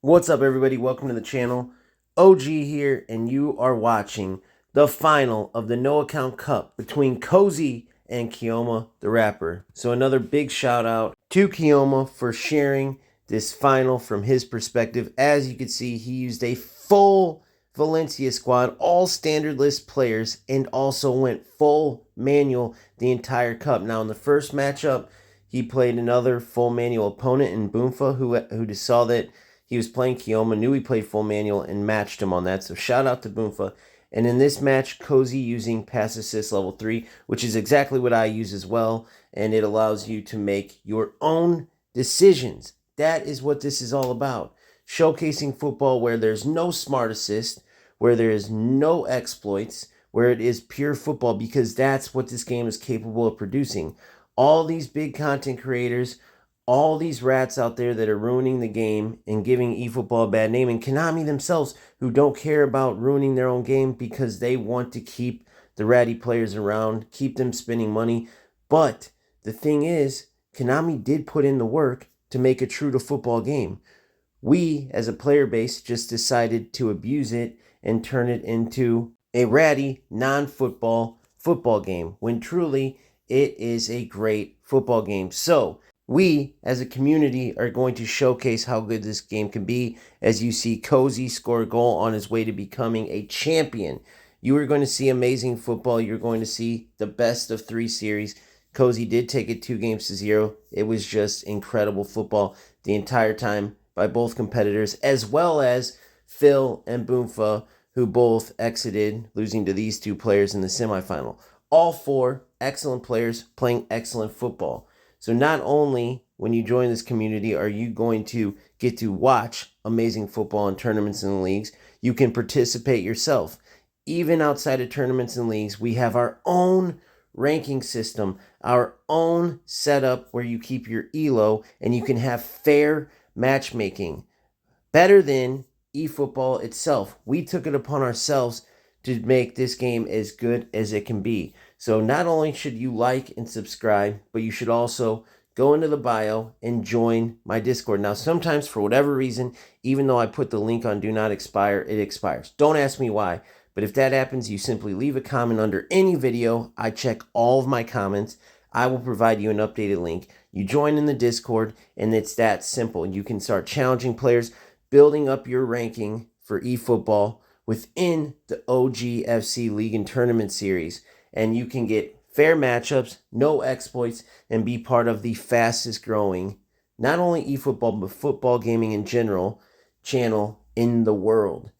What's up, everybody? Welcome to the channel. OG here, and you are watching the final of the No Account Cup between Cozy and Keoma the Rapper. So another big shout out to Keoma for sharing this final from his perspective. As you can see, he used a full Valencia squad, all standard list players, and also went full manual the entire cup. Now, in the first matchup, he played another full manual opponent in Boomfa, who saw that he was playing Keoma, knew he played full manual, and matched him on that. So shout out to Boomfa. And in this match, Cozy using pass assist level 3, which is exactly what I use as well. And it allows you to make your own decisions. That is what this is all about. Showcasing football where there's no smart assist, where there is no exploits, where it is pure football, because that's what this game is capable of producing. All these big content creators, all these rats out there that are ruining the game and giving eFootball a bad name, and Konami themselves, who don't care about ruining their own game because they want to keep the ratty players around, keep them spending money. But the thing is, Konami did put in the work to make a true to football game. We, as a player base, just decided to abuse it and turn it into a ratty, non-football football game, when truly it is a great football game. So we, as a community, are going to showcase how good this game can be. As you see, Cozy score a goal on his way to becoming a champion. You are going to see amazing football. You're going to see the best of 3 series. Cozy did take it 2-0. It was just incredible football the entire time by both competitors, as well as Phil and Boomfa, who both exited, losing to these 2 players in the semifinal. All 4 excellent players playing excellent football. So not only when you join this community are you going to get to watch amazing football in tournaments and leagues, you can participate yourself. Even outside of tournaments and leagues, we have our own ranking system, our own setup where you keep your elo and you can have fair matchmaking. Better than eFootball itself. We took it upon ourselves to make this game as good as it can be. So not only should you like and subscribe, but you should also go into the bio and join my Discord. Now, sometimes for whatever reason, even though I put the link on Do Not Expire, it expires. Don't ask me why, but if that happens, you simply leave a comment under any video. I check all of my comments. I will provide you an updated link. You join in the Discord, and it's that simple. You can start challenging players, building up your ranking for eFootball within the OGFC League and Tournament Series. And you can get fair matchups, no exploits, and be part of the fastest growing, not only eFootball, but football gaming in general, channel in the world.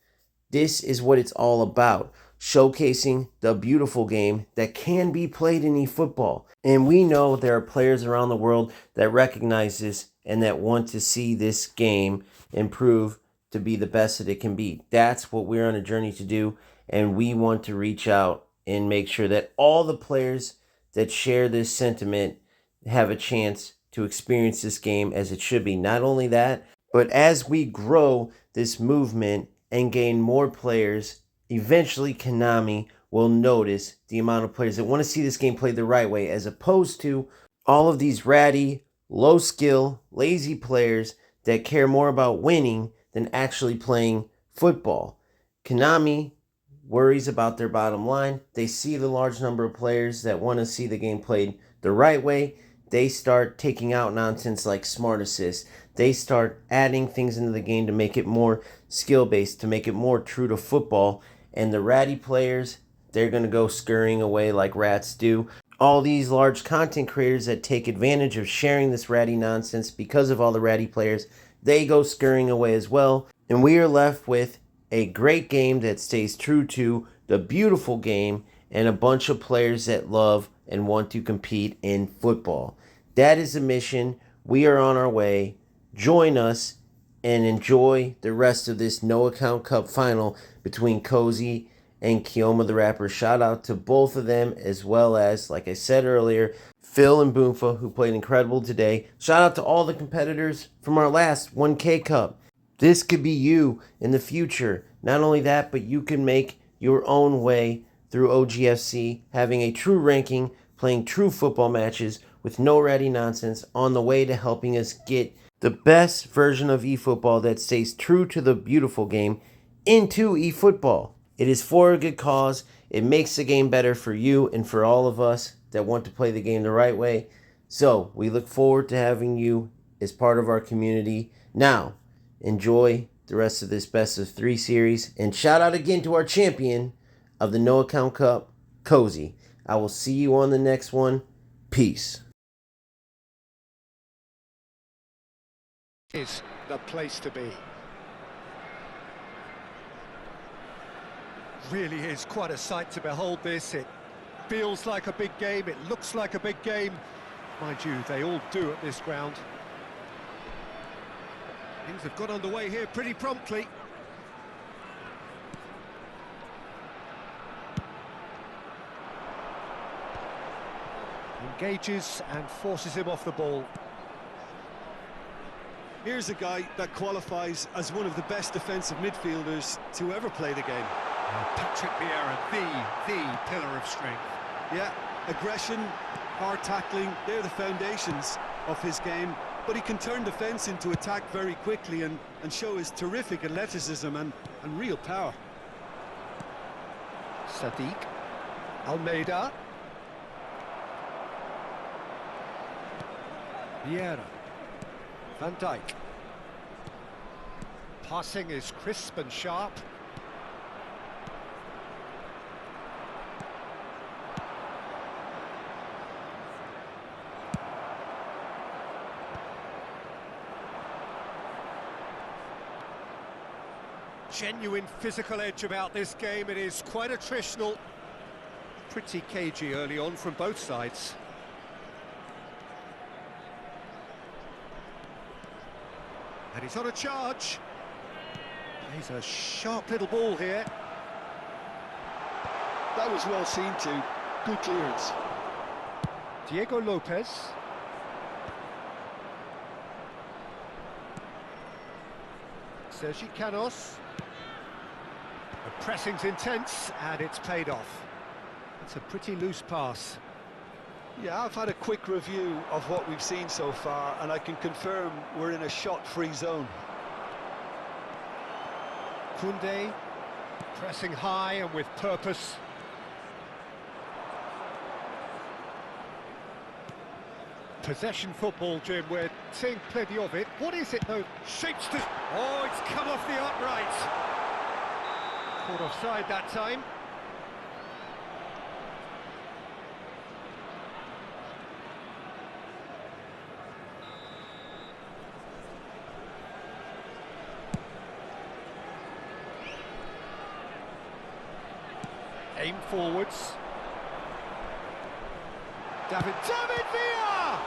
This is what it's all about, showcasing the beautiful game that can be played in eFootball. And we know there are players around the world that recognize this and that want to see this game improve to be the best that it can be. That's what we're on a journey to do, and we want to reach out and make sure that all the players that share this sentiment have a chance to experience this game as it should be. Not only that, but as we grow this movement and gain more players, eventually Konami will notice the amount of players that want to see this game played the right way, as opposed to all of these ratty, low skill, lazy players that care more about winning than actually playing football. Konami worries about their bottom line. They see the large number of players that want to see the game played the right way. They start taking out nonsense like smart assist. They start adding things into the game to make it more skill-based, to make it more true to football. And the ratty players, they're going to go scurrying away like rats do. All these large content creators that take advantage of sharing this ratty nonsense because of all the ratty players, they go scurrying away as well. And we are left with a great game that stays true to the beautiful game and a bunch of players that love and want to compete in football. That is the mission. We are on our way. Join us and enjoy the rest of this No Account Cup final between Cozy and Keoma the Rapper. Shout out to both of them, as well as, like I said earlier, Phil and Boomfa, who played incredible today. Shout out to all the competitors from our last 1K Cup. This could be you in the future. Not only that, but you can make your own way through OGFC, having a true ranking, playing true football matches with no ratty nonsense, on the way to helping us get the best version of eFootball that stays true to the beautiful game into eFootball. It is for a good cause. It makes the game better for you and for all of us that want to play the game the right way. So we look forward to having you as part of our community. Now, enjoy the rest of this best of 3 series. And shout out again to our champion of the No Account Cup, Cozy. I will see you on the next one. Peace. Is the place to be. Really is quite a sight to behold this. It feels like a big game, it looks like a big game. Mind you, they all do at this ground. Things have got underway here pretty promptly. Engages and forces him off the ball. Here's a guy that qualifies as one of the best defensive midfielders to ever play the game. Patrick Vieira, the pillar of strength. Yeah, aggression, hard tackling, they're the foundations of his game. But he can turn defence into attack very quickly and show his terrific athleticism and real power. Sadiq, Almeida. Vieira. Van Dijk. Passing is crisp and sharp. Genuine physical edge about this game. It is quite attritional. Pretty cagey early on from both sides. And he's on a charge. He's a sharp little ball here. That was well seen too. Good clearance. Diego Lopez. Sergi Canos. The pressing's intense and it's paid off. It's a pretty loose pass. Yeah, I've had a quick review of what we've seen so far, and I can confirm we're in a shot-free zone. Koundé, pressing high and with purpose. Possession football, Jim, we're seeing plenty of it. What is it, though? Shapes to... Oh, it's come off the upright. Caught offside that time. Aim forwards. David Villa!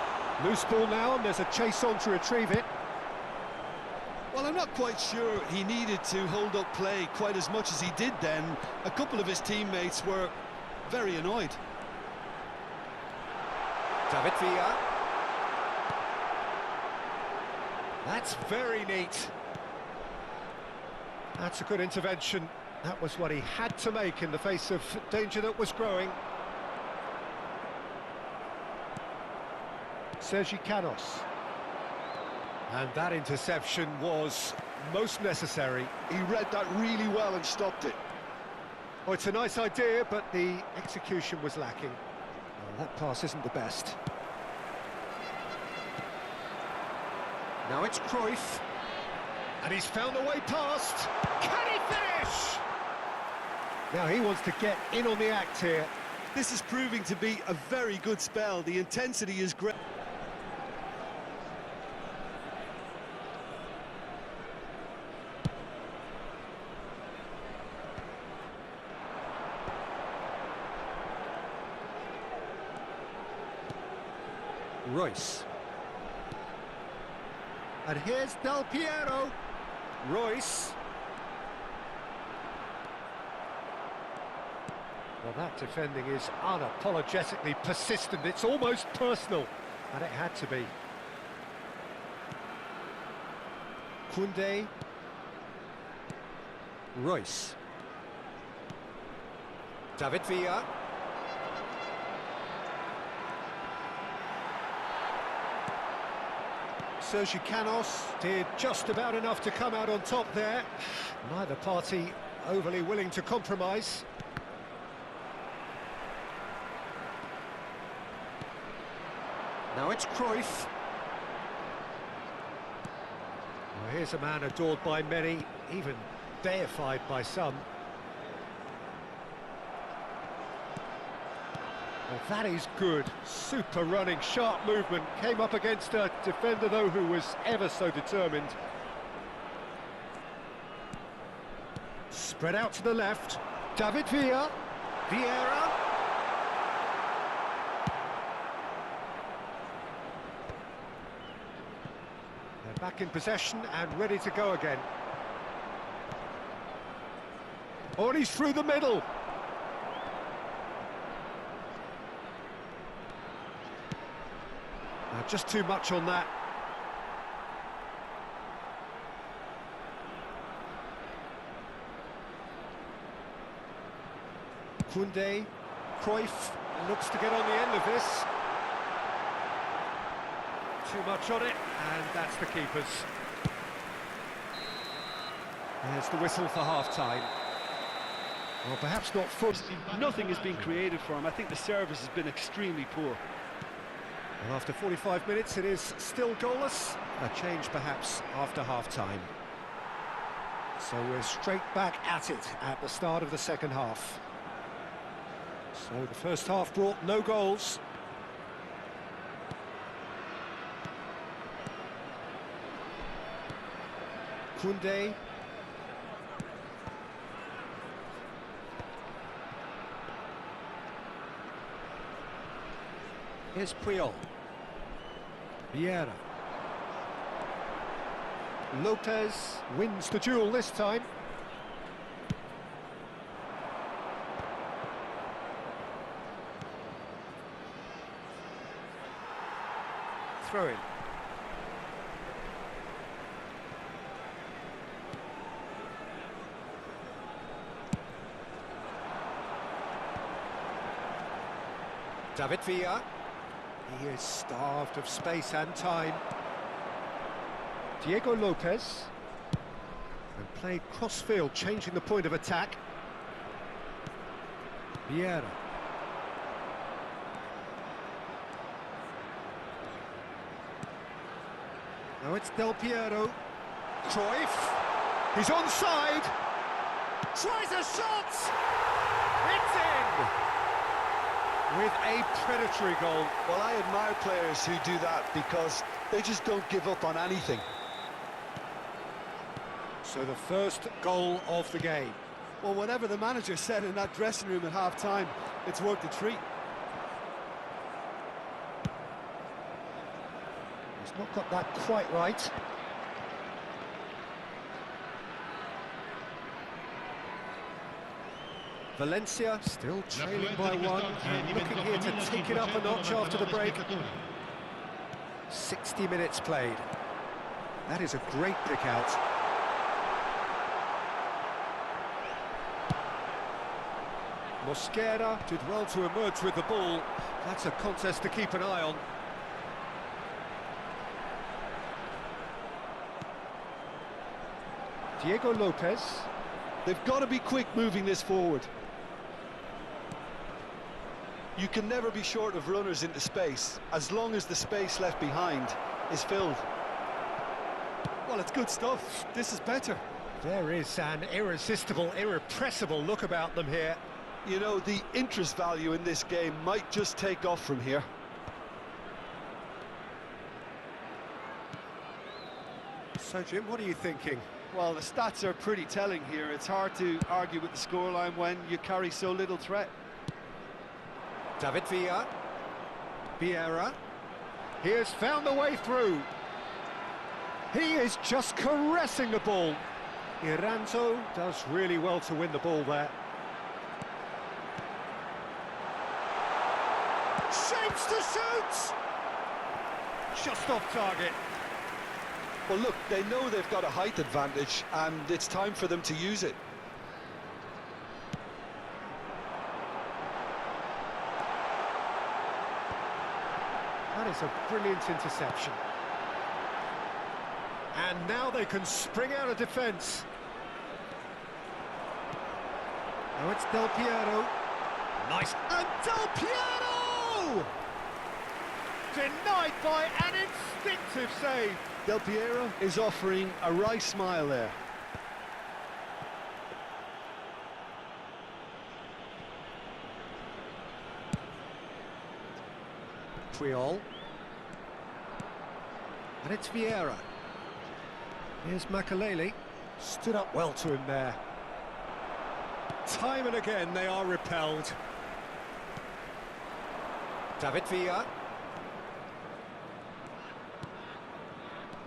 Loose ball now, and there's a chase on to retrieve it. Well, I'm not quite sure he needed to hold up play quite as much as he did then. A couple of his teammates were very annoyed. David Villa. That's very neat. That's a good intervention. That was what he had to make in the face of danger that was growing. Sergi Canos. And that interception was most necessary. He read that really well and stopped it. Oh, it's a nice idea, but the execution was lacking. Well, that pass isn't the best. Now it's Cruyff. And he's found a way past. Can he finish? Now he wants to get in on the act here. This is proving to be a very good spell. The intensity is great. Royce. And here's Del Piero. Royce. Well, that defending is unapologetically persistent. It's almost personal, and it had to be. Koundé. Royce. David Villa. Sergio Canos did just about enough to come out on top there. Neither party overly willing to compromise. Now it's Cruyff. Well, here's a man adored by many, even deified by some. Well, that is good. Super running, sharp movement. Came up against a defender, though, who was ever so determined. Spread out to the left. David Villa. Vieira. They're back in possession and ready to go again. Oh, and he's through the middle. Just too much on that. Koundé, Cruyff looks to get on the end of this. Too much on it, and that's the keeper's. There's the whistle for half-time. Well, perhaps not full. Nothing has been created for him. I think the service has been extremely poor. Well, after 45 minutes, it is still goalless. A change, perhaps, after half-time. So we're straight back at it at the start of the second half. So the first half brought no goals. Koundé. Here's Puyol. Vieira. Lopez wins the duel this time. Throw in. David Villa. He is starved of space and time. Diego Lopez. And played cross-field, changing the point of attack. Vieira. Now it's Del Piero. Cruyff. He's onside. Tries a shot. It's in. With a predatory goal. Well, I admire players who do that because they just don't give up on anything. So the first goal of the game. Well, whatever the manager said in that dressing room at half-time, it's worth a treat. He's not got that quite right. Valencia still trailing by one and looking here to take it up a notch after the break. 60 minutes played. That is a great pick out. Mosquera did well to emerge with the ball. That's a contest to keep an eye on. Diego Lopez. They've got to be quick moving this forward. You can never be short of runners into space, as long as the space left behind is filled. Well, it's good stuff. This is better. There is an irresistible, irrepressible look about them here. You know, the interest value in this game might just take off from here. So, Jim, what are you thinking? Well, the stats are pretty telling here. It's hard to argue with the scoreline when you carry so little threat. David Villa. Vieira. He has found the way through. He is just caressing the ball. Iranzo does really well to win the ball there. Shapes to shoot! Just off target. Well, look, they know they've got a height advantage, and it's time for them to use it. That is a brilliant interception. And now they can spring out of defence. Now it's Del Piero. Nice. And Del Piero! Denied by an instinctive save. Del Piero is offering a wry smile there. Triol. And it's Vieira. Here's Makaleli. Stood up well to him there. Time and again they are repelled. David Villa.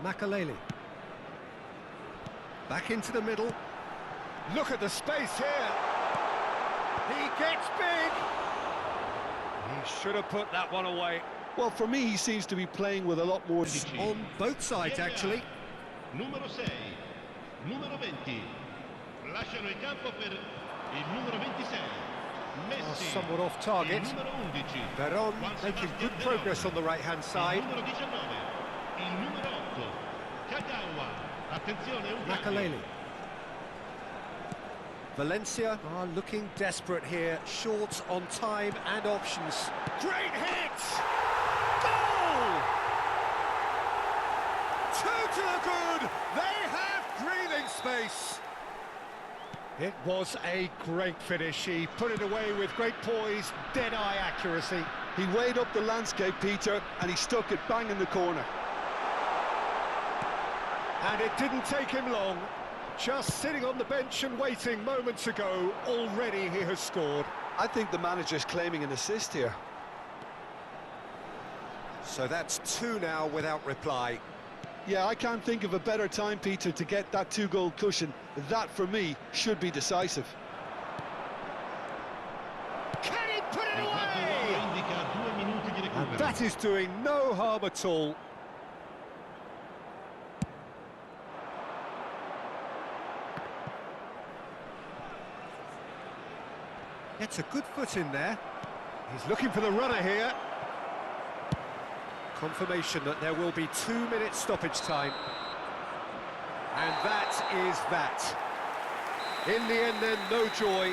Makaleli. Back into the middle. Look at the space here. He gets big. He should have put that one away. Well, for me, he seems to be playing with a lot more... On both sides, actually. Numero 6, numero 20. Lasciano il campo per il numero 26. Messi. Somewhat off target. Il numero 11. Veron making good progress on the right-hand side. Il numero 19. Il numero 8. Kagawa. Attenzione, un Makaleli. Valencia are looking desperate here, short on time and options. Great hit! Goal! 2 to the good! They have breathing space! It was a great finish. He put it away with great poise, dead-eye accuracy. He weighed up the landscape, Peter, and he stuck it bang in the corner. And it didn't take him long. Just sitting on the bench and waiting moments ago, already he has scored. I think the manager's claiming an assist here. So that's 2 now without reply. Yeah, I can't think of a better time, Peter, to get that 2-goal cushion. That, for me, should be decisive. Can he put it away? And that is doing no harm at all. Gets a good foot in there. He's looking for the runner here. Confirmation that there will be 2 minutes stoppage time. And that is that. In the end then, no joy.